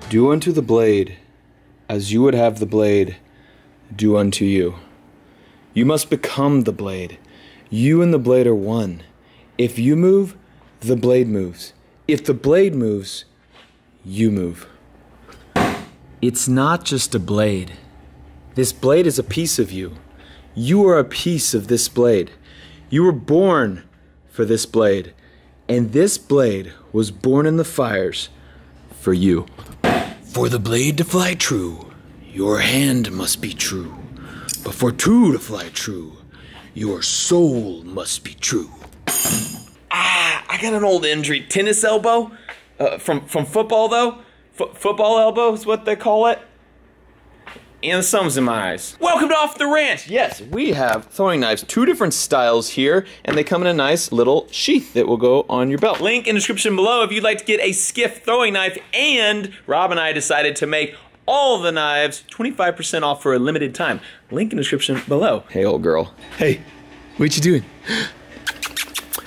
Do unto the blade as you would have the blade do unto you. You must become the blade. You and the blade are one. If you move, the blade moves. If the blade moves, you move. It's not just a blade. This blade is a piece of you. You are a piece of this blade. You were born for this blade. And this blade was born in the fires for you. For the blade to fly true, your hand must be true. But for two to fly true, your soul must be true. I got an old injury. Tennis elbow? From football, though? Football elbow is what they call it. And the sun's in my eyes. Welcome to Off the Ranch. Yes, we have throwing knives, 2 different styles here, and they come in a nice little sheath that will go on your belt. Link in the description below if you'd like to get a skiff throwing knife, and Rob and I decided to make all the knives 25% off for a limited time. Link in the description below. Hey, old girl. Hey, what you doing?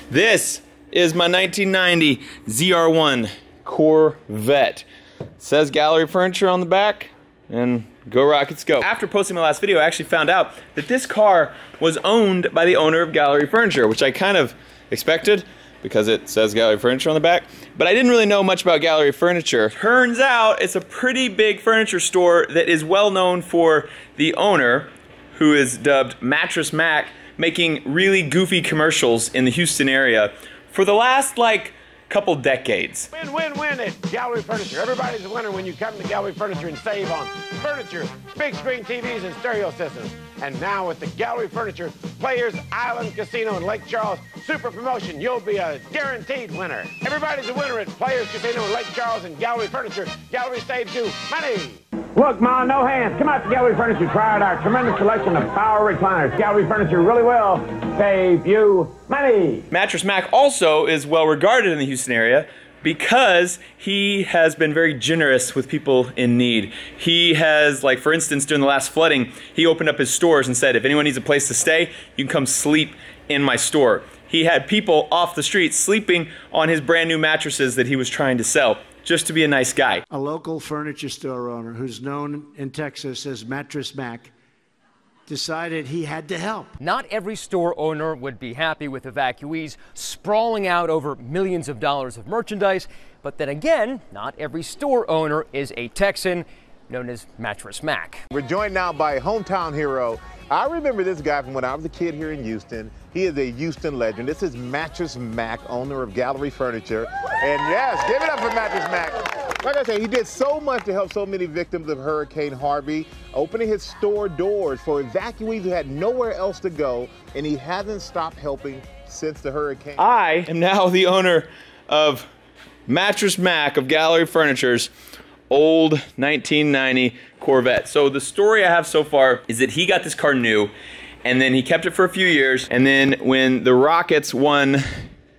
This is my 1990 ZR1 Corvette. It says Gallery Furniture on the back, and go Rockets go. After posting my last video, I actually found out that this car was owned by the owner of Gallery Furniture, which I kind of expected because it says Gallery Furniture on the back, but I didn't really know much about Gallery Furniture. Turns out it's a pretty big furniture store that is well known for the owner, who is dubbed Mattress Mac, making really goofy commercials in the Houston area for the last, like, couple decades. Win, win, win at Gallery Furniture. Everybody's a winner when you come to Gallery Furniture and save on furniture, big screen TVs, and stereo systems. And now with the Gallery Furniture Players Island Casino in Lake Charles super promotion, you'll be a guaranteed winner. Everybody's a winner at Players Casino in Lake Charles and Gallery Furniture. Gallery saves you money. Look, Ma, no hands. Come out to Gallery Furniture. Try out our tremendous selection of power recliners. Gallery Furniture really will save you money. Mattress Mac also is well regarded in the Houston area because he has been very generous with people in need. He has, like, for instance, during the last flooding, he opened up his stores and said, if anyone needs a place to stay, you can come sleep in my store. He had people off the street sleeping on his brand new mattresses that he was trying to sell, just to be a nice guy. A local furniture store owner who's known in Texas as Mattress Mac decided he had to help. Not every store owner would be happy with evacuees sprawling out over millions of dollars of merchandise, but then again, not every store owner is a Texan known as Mattress Mac. We're joined now by a hometown hero. I remember this guy from when I was a kid here in Houston. He is a Houston legend. This is Mattress Mac, owner of Gallery Furniture. And yes, give it up for Mattress Mac. Like I said, he did so much to help so many victims of Hurricane Harvey, opening his store doors for evacuees who had nowhere else to go, and he hasn't stopped helping since the hurricane. I am now the owner of Mattress Mac of Gallery Furniture's old 1990 Corvette. So the story I have so far is that he got this car new, and then he kept it for a few years, and then when the Rockets won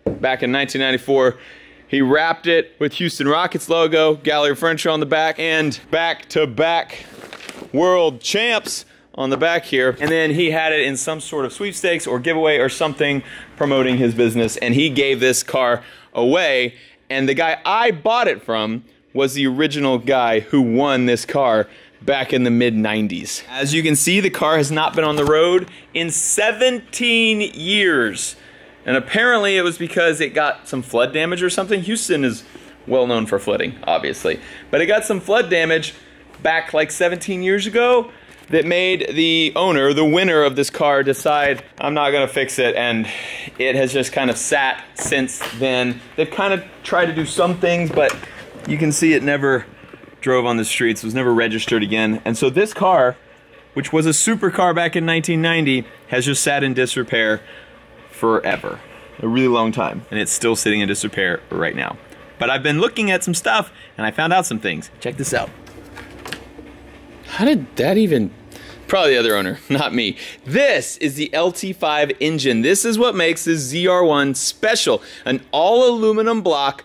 back in 1994, he wrapped it with Houston Rockets logo, Gallery Furniture on the back, and back-to-back world champs on the back here. And then he had it in some sort of sweepstakes or giveaway or something promoting his business, and he gave this car away. And the guy I bought it from was the original guy who won this car back in the mid-90s. As you can see, the car has not been on the road in 17 years. And apparently it was because it got some flood damage or something. Houston is well known for flooding, obviously. But it got some flood damage back like 17 years ago that made the owner, the winner of this car, decide, I'm not gonna fix it, and it has just kind of sat since then. They've kind of tried to do some things, but you can see it never drove on the streets, was never registered again. And so this car, which was a supercar back in 1990, has just sat in disrepair forever. A really long time. And it's still sitting in disrepair right now. But I've been looking at some stuff, and I found out some things. Check this out. How did that even... Probably the other owner, not me. This is the LT5 engine. This is what makes this ZR1 special. An all-aluminum block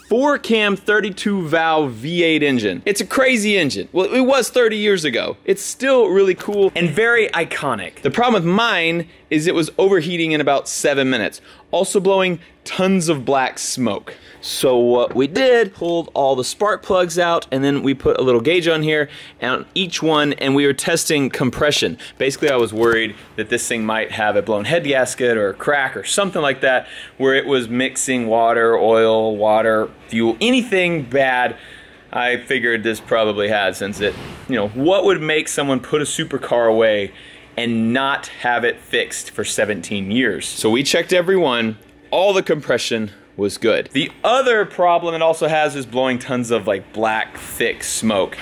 4-cam 32-valve V8 engine. It's a crazy engine. Well, it was 30 years ago. It's still really cool and very iconic. The problem with mine is it was overheating in about 7 minutes. Also blowing tons of black smoke. So what we did, pulled all the spark plugs out, and then we put a little gauge on here on each one, and we were testing compression. Basically, I was worried that this thing might have a blown head gasket or a crack or something like that, where it was mixing water, oil, water, fuel, anything bad. I figured this probably had, since it, you know, what would make someone put a supercar away and not have it fixed for 17 years? So we checked every one, all the compression was good. The other problem it also has is blowing tons of like black, thick smoke,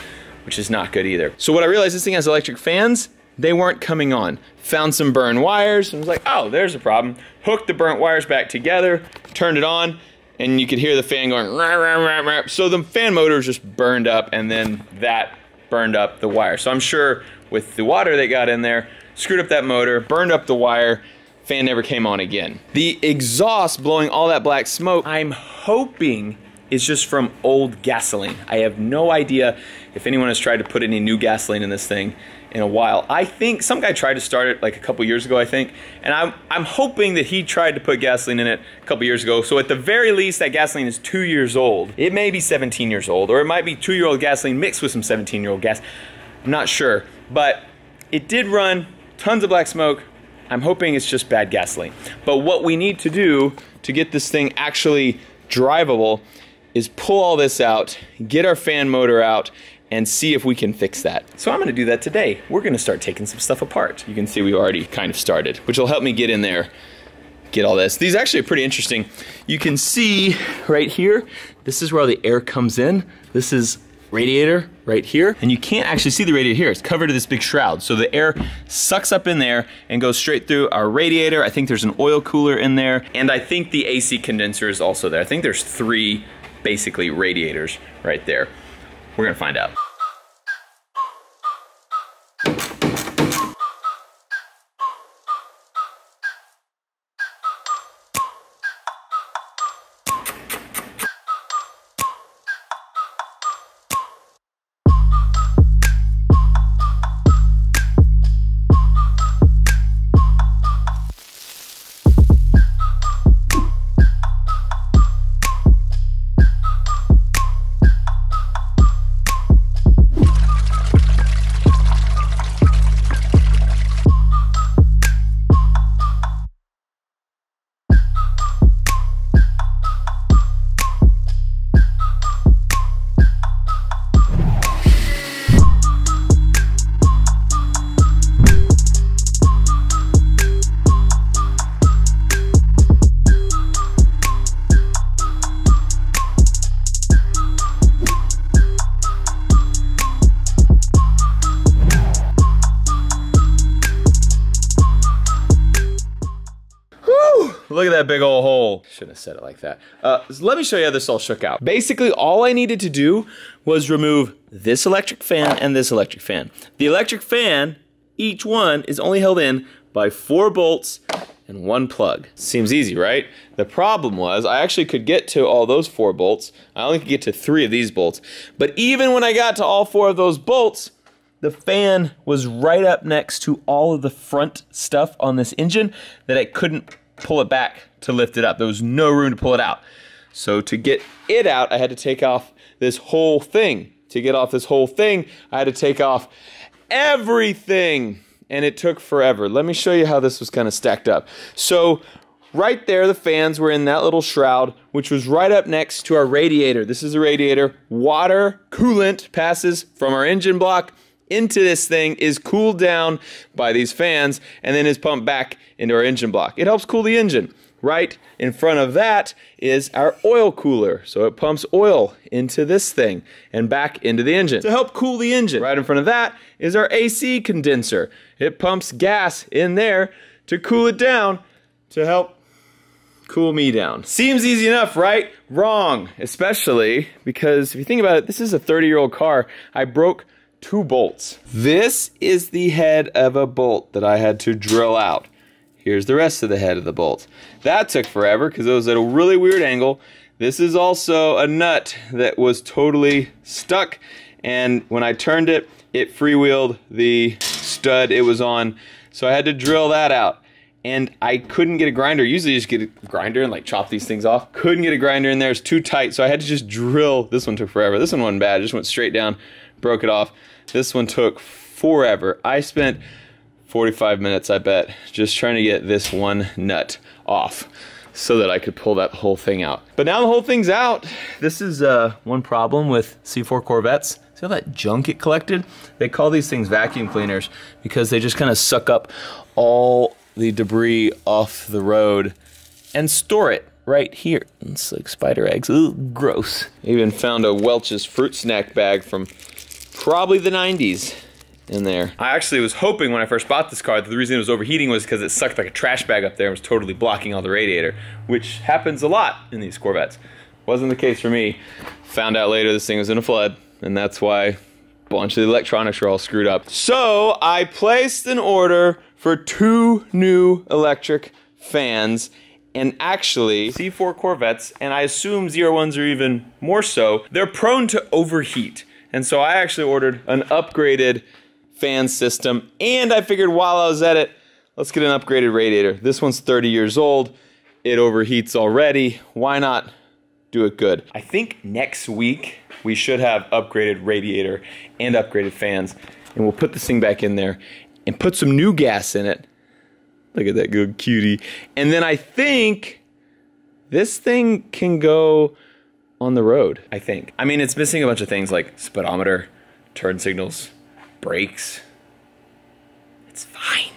which is not good either. So what I realized, this thing has electric fans, they weren't coming on. Found some burned wires and was like, oh, there's a problem. Hooked the burnt wires back together, turned it on, and you could hear the fan going rah, rah, rah, rah. So the fan motor just burned up, and then that burned up the wire. So I'm sure with the water that got in there, screwed up that motor, burned up the wire, fan never came on again. The exhaust blowing all that black smoke, I'm hoping is just from old gasoline. I have no idea if anyone has tried to put any new gasoline in this thing in a while. I think some guy tried to start it like a couple years ago, I think, and I'm hoping that he tried to put gasoline in it a couple years ago. So at the very least, that gasoline is 2 years old. It may be 17 years old, or it might be 2-year-old gasoline mixed with some 17-year-old gas. I'm not sure, but it did run tons of black smoke. I'm hoping it's just bad gasoline. But what we need to do to get this thing actually drivable is pull all this out, get our fan motor out, and see if we can fix that. So I'm gonna do that today. We're gonna start taking some stuff apart. You can see we already kind of started, which will help me get in there, get all this. These actually are pretty interesting. You can see right here, this is where all the air comes in. This is radiator right here, and you can't actually see the radiator here. It's covered in this big shroud, so the air sucks up in there and goes straight through our radiator. I think there's an oil cooler in there, and I think the AC condenser is also there. I think there's 3 basically radiators right there. We're gonna find out. Look at that big old hole. Shouldn't have said it like that. Let me show you how this all shook out. Basically, all I needed to do was remove this electric fan and this electric fan. The electric fan, each one is only held in by 4 bolts and 1 plug. Seems easy, right? The problem was I actually could get to all those 4 bolts. I only could get to 3 of these bolts. But even when I got to all 4 of those bolts, the fan was right up next to all of the front stuff on this engine that I couldn't pull it back to lift it up. There was no room to pull it out. So to get it out, I had to take off this whole thing. To get off this whole thing, I had to take off everything. And it took forever. Let me show you how this was kind of stacked up. So right there, the fans were in that little shroud, which was right up next to our radiator. This is a radiator. Water, coolant passes from our engine block into this thing, is cooled down by these fans, and then is pumped back into our engine block. It helps cool the engine. Right in front of that is our oil cooler. So it pumps oil into this thing and back into the engine to help cool the engine. Right in front of that is our AC condenser. It pumps gas in there to cool it down to help cool me down. Seems easy enough, right? Wrong. Especially because if you think about it, this is a 30-year-old car. I broke 2 bolts. This is the head of a bolt that I had to drill out. Here's the rest of the head of the bolt. That took forever because it was at a really weird angle. This is also a nut that was totally stuck, and when I turned it, it freewheeled the stud it was on. So I had to drill that out. and I couldn't get a grinder. Usually you just get a grinder and like chop these things off. Couldn't get a grinder in there, it's too tight, so I had to just drill. This one took forever. This one wasn't bad, I just went straight down, broke it off. This one took forever. I spent 45 minutes, I bet, just trying to get this one nut off so that I could pull that whole thing out. But now the whole thing's out. This is one problem with C4 Corvettes. See all that junk it collected? They call these things vacuum cleaners because they just kind of suck up all the debris off the road and store it right here. It's like spider eggs. Ugh, gross. I even found a Welch's fruit snack bag from probably the 90s. In there. I actually was hoping when I first bought this car that the reason it was overheating was because it sucked like a trash bag up there and was totally blocking all the radiator, which happens a lot in these Corvettes. Wasn't the case for me. Found out later this thing was in a flood, and that's why a bunch of the electronics are all screwed up. So I placed an order for 2 new electric fans, and actually C4 Corvettes, and I assume ZR1s are even more so, they're prone to overheat. And so I actually ordered an upgraded fan system, and I figured while I was at it, let's get an upgraded radiator. This one's 30 years old, it overheats already, why not do it good? I think next week we should have upgraded radiator and upgraded fans, and we'll put this thing back in there and put some new gas in it. Look at that good cutie. And then I think this thing can go on the road, I think. I mean, it's missing a bunch of things like speedometer, turn signals, brakes. It's fine.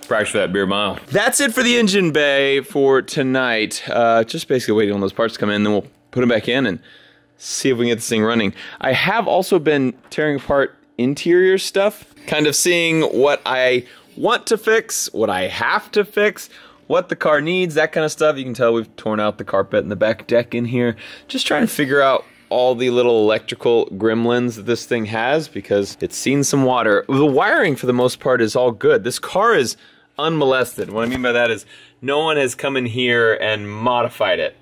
Practice for that beer mile. That's it for the engine bay for tonight. Just basically waiting on those parts to come in, then we'll put them back in and see if we can get this thing running. I have also been tearing apart interior stuff, kind of seeing what I want to fix, what I have to fix, what the car needs, that kind of stuff. You can tell we've torn out the carpet and the back deck in here. Just trying to figure out all the little electrical gremlins that this thing has because it's seen some water. The wiring for the most part is all good. This car is unmolested. What I mean by that is no one has come in here and modified it.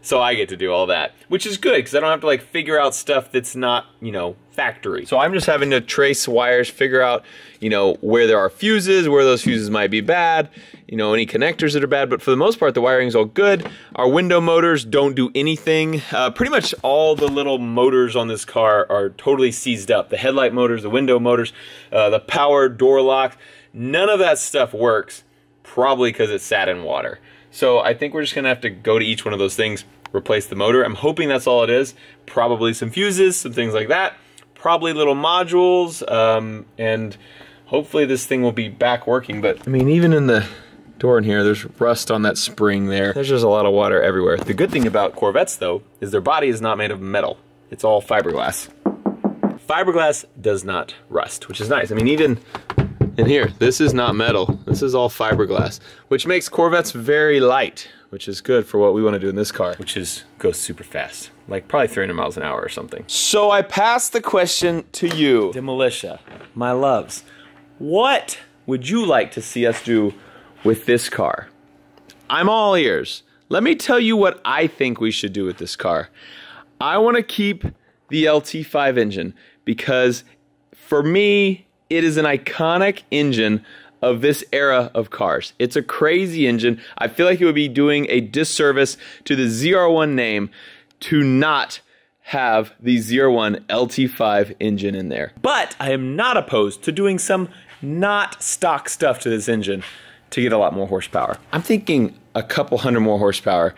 So I get to do all that, which is good because I don't have to like figure out stuff that's not, you know, factory. So I'm just having to trace wires, figure out, you know, where there are fuses, where those fuses might be bad, you know, any connectors that are bad, but for the most part, the wiring's all good. Our window motors don't do anything. Pretty much all the little motors on this car are totally seized up. The headlight motors, the window motors, the power door locks, none of that stuff works, probably because it's sat in water. So I think we're just gonna have to go to each one of those things, replace the motor. I'm hoping that's all it is. Probably some fuses, some things like that. Probably little modules, and hopefully this thing will be back working. But I mean, even in the door in here, there's rust on that spring there. There's just a lot of water everywhere. The good thing about Corvettes though, is their body is not made of metal. It's all fiberglass. Fiberglass does not rust, which is nice. I mean, even in here, this is not metal. This is all fiberglass, which makes Corvettes very light, which is good for what we want to do in this car, which is go super fast, like probably 300 miles an hour or something. So I passed the question to you, Demolitia, my loves. What would you like to see us do with this car? I'm all ears. Let me tell you what I think we should do with this car. I want to keep the LT5 engine because for me, it is an iconic engine of this era of cars. It's a crazy engine. I feel like it would be doing a disservice to the ZR1 name to not have the ZR1 LT5 engine in there. But I am not opposed to doing some not stock stuff to this engine to get a lot more horsepower. I'm thinking a couple hundred more horsepower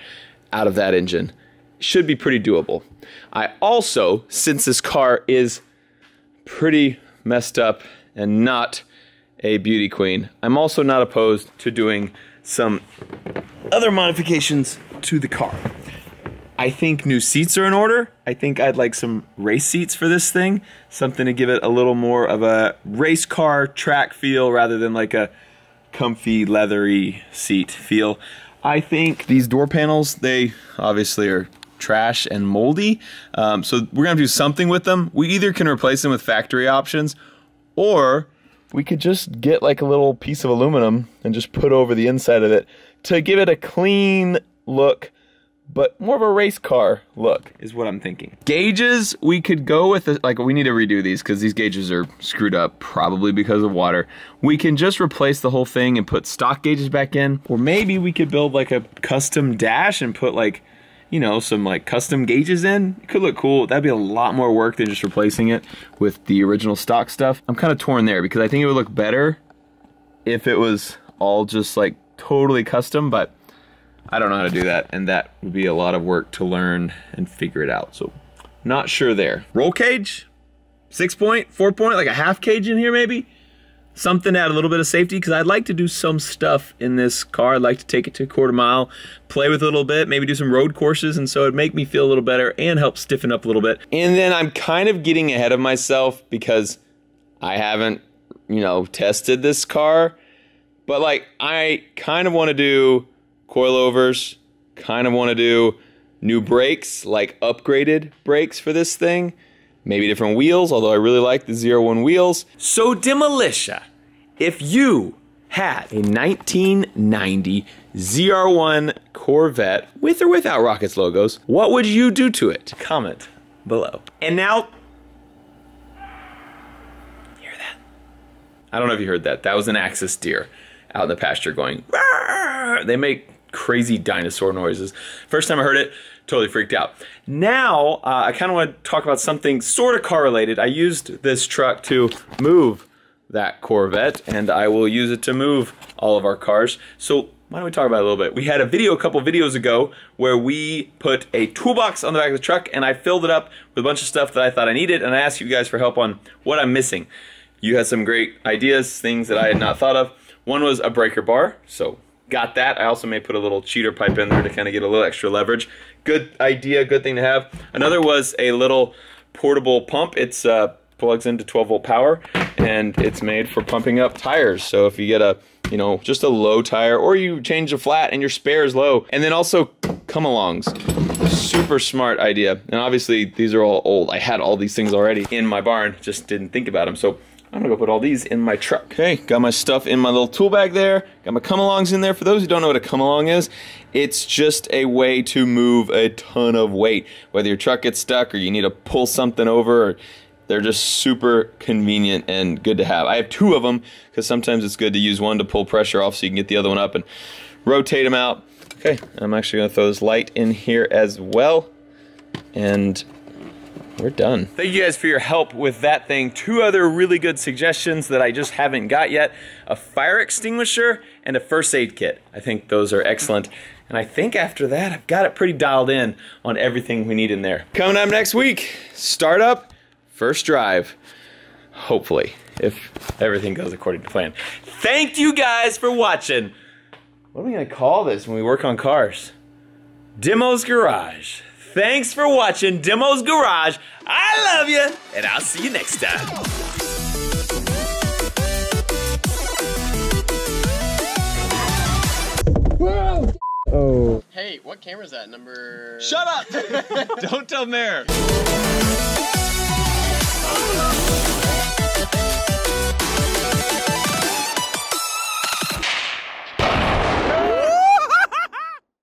out of that engine should be pretty doable. I also, since this car is pretty messed up and not a beauty queen, I'm also not opposed to doing some other modifications to the car. I think new seats are in order. I think I'd like some race seats for this thing, something to give it a little more of a race car track feel rather than like a comfy leathery seat feel. I think these door panels, they obviously are trash and moldy, so we're gonna do something with them. We either can replace them with factory options, or we could just get like a little piece of aluminum and just put over the inside of it to give it a clean look, but more of a race car look is what I'm thinking. Gauges, we could go with, like, we need to redo these because these gauges are screwed up, probably because of water. We can just replace the whole thing and put stock gauges back in, or maybe we could build like a custom dash and put like, you know, some like custom gauges in. It could look cool. That'd be a lot more work than just replacing it with the original stock stuff. I'm kind of torn there because I think it would look better if it was all just like totally custom, but I don't know how to do that, and that would be a lot of work to learn and figure it out, so not sure there. Roll cage, 6 point, 4 point, like a half cage in here maybe? Something to add a little bit of safety, because I'd like to do some stuff in this car. I'd like to take it to a quarter mile, play with it a little bit, maybe do some road courses, and so it'd make me feel a little better and help stiffen up a little bit. And then I'm kind of getting ahead of myself because I haven't, you know, tested this car, but like I kind of want to do coilovers, kind of want to do new brakes, like upgraded brakes for this thing, maybe different wheels, although I really like the ZR1 wheels. So Demolitia, if you had a 1990 ZR1 Corvette with or without Rockets logos, what would you do to it? Comment below. And now, hear that? I don't know if you heard that. That was an Axis deer out in the pasture going, "Rawr!" They make crazy dinosaur noises. First time I heard it, totally freaked out. Now, I kind of want to talk about something sort of car related. I used this truck to move that Corvette, and I will use it to move all of our cars. So why don't we talk about it a little bit? We had a video a couple videos ago where we put a toolbox on the back of the truck, and I filled it up with a bunch of stuff that I thought I needed, and I asked you guys for help on what I'm missing. You had some great ideas, things that I had not thought of. One was a breaker bar, so got that. I also may put a little cheater pipe in there to kind of get a little extra leverage. Good idea, good thing to have. Another was a little portable pump. It's plugs into 12-volt power, and it's made for pumping up tires. So if you get a, you know, just a low tire, or you change the flat and your spare is low. And then also come-alongs. Super smart idea. And obviously these are all old. I had all these things already in my barn, just didn't think about them. So I'm gonna go put all these in my truck. Okay, got my stuff in my little tool bag there. Got my come-alongs in there. For those who don't know what a come-along is, it's just a way to move a ton of weight. Whether your truck gets stuck or you need to pull something over, or they're just super convenient and good to have. I have 2 of them because sometimes it's good to use one to pull pressure off so you can get the other one up and rotate them out. Okay, I'm actually gonna throw this light in here as well, and we're done. Thank you guys for your help with that thing. 2 other really good suggestions that I just haven't got yet: a fire extinguisher and a first aid kit. I think those are excellent. And I think after that, I've got it pretty dialed in on everything we need in there. Coming up next week, startup, first drive, hopefully, if everything goes according to plan. Thank you guys for watching. What are we gonna call this when we work on cars? Demo's Garage. Thanks for watching Demo's Garage. I love you, and I'll see you next time. Whoa! Oh. Hey, what camera is that? Number... Shut up! Don't tell Mayor.